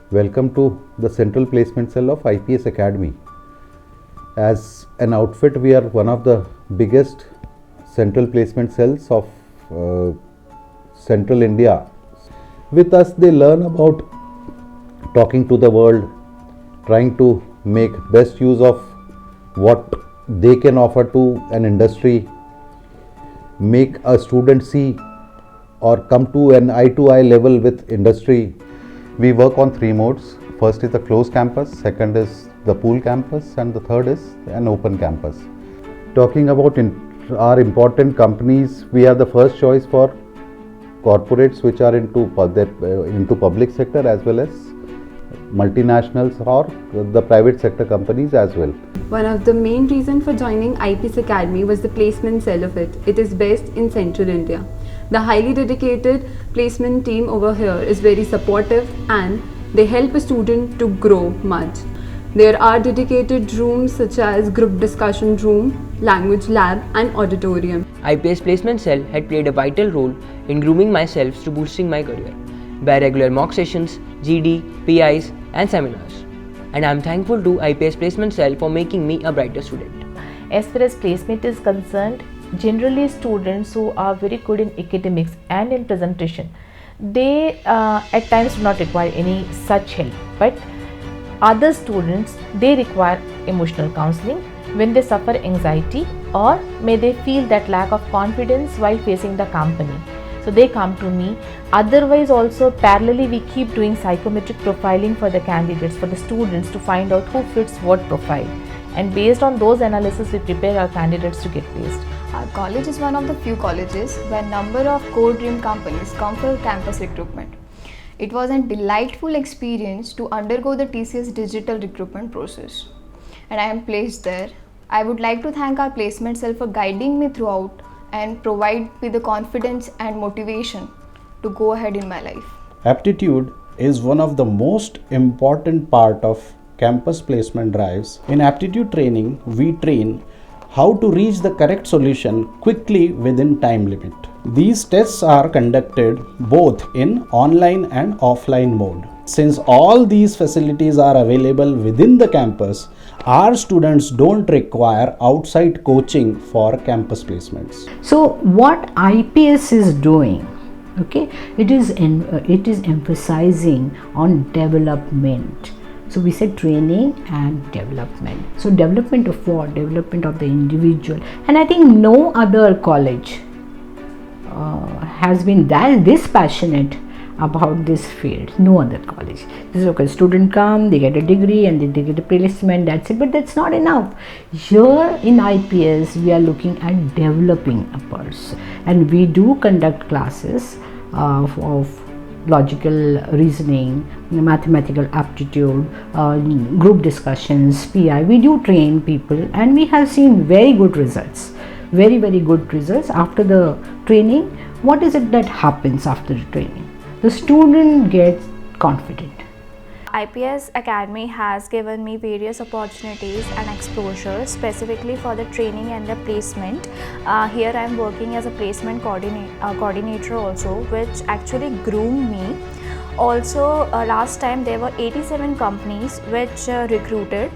Welcome to the Central Placement Cell of IPS Academy. As an outfit, we are one of the biggest central placement cells of Central India. With us, they learn about talking to the world, trying to make best use of what they can offer to an industry, make a student see or come to an eye-to-eye level with industry. We work on three modes. First is the closed campus, second is the pool campus, and the third is an open campus. Talking about our important companies, we are the first choice for corporates which are into public sector as well as multinationals or the private sector companies as well. One of the main reasons for joining IPS Academy was the placement cell of it. It is based in Central India. The highly dedicated placement team over here is very supportive and they help a student to grow much. There are dedicated rooms such as group discussion room, language lab and auditorium. IPS Placement Cell had played a vital role in grooming myself to boosting my career by regular mock sessions, GD, PIs and seminars. And I am thankful to IPS Placement Cell for making me a brighter student. As far as placement is concerned, generally students who are very good in academics and in presentation, they at times do not require any such help, but other students, they require emotional counseling when they suffer anxiety or may they feel that lack of confidence while facing the company. So they come to me. Otherwise also parallelly we keep doing psychometric profiling for the candidates, for the students to find out who fits what profile, and based on those analysis we prepare our candidates to get placed. Our college is one of the few colleges where number of core dream companies come for campus recruitment. It was a delightful experience to undergo the TCS digital recruitment process, and I am placed there. I would like to thank our placement cell for guiding me throughout and provide me the confidence and motivation to go ahead in my life. Aptitude is one of the most important part of campus placement drives. In aptitude training, we train how to reach the correct solution quickly within time limit. These tests are conducted both in online and offline mode. Since all these facilities are available within the campus, our students don't require outside coaching for campus placements. So what IPS is doing, okay, it is emphasizing on development. So we said training and development. So development of what? Development of the individual. And I think no other college has been this passionate about this field. No other college. This is okay, student come, they get a degree and they get a placement, that's it. But that's not enough. Here in IPS, we are looking at developing a person. And we do conduct classes of logical reasoning, mathematical aptitude, group discussions, PI. We do train people and we have seen very good results, very good results after the training. What is it that happens after the training? The student gets confident. IPS Academy has given me various opportunities and exposure specifically for the training and the placement. Here I am working as a placement coordinator also, which actually groomed me. Also last time there were 87 companies which recruited,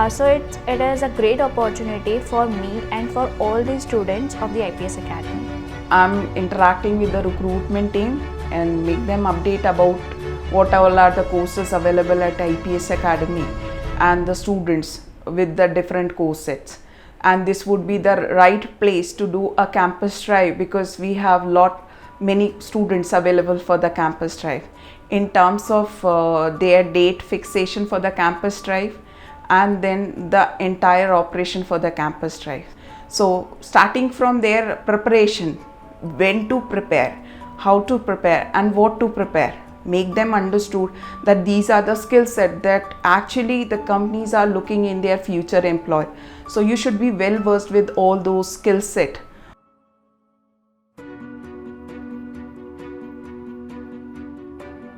so it is a great opportunity for me and for all the students of the IPS Academy. I'm interacting with the recruitment team and make them update about what all are the courses available at IPS Academy and the students with the different course sets. And this would be the right place to do a campus drive because we have many students available for the campus drive in terms of their date fixation for the campus drive and then the entire operation for the campus drive. So starting from their preparation, when to prepare, how to prepare and what to prepare, make them understood that these are the skill set that actually the companies are looking in their future employee. So you should be well versed with all those skill set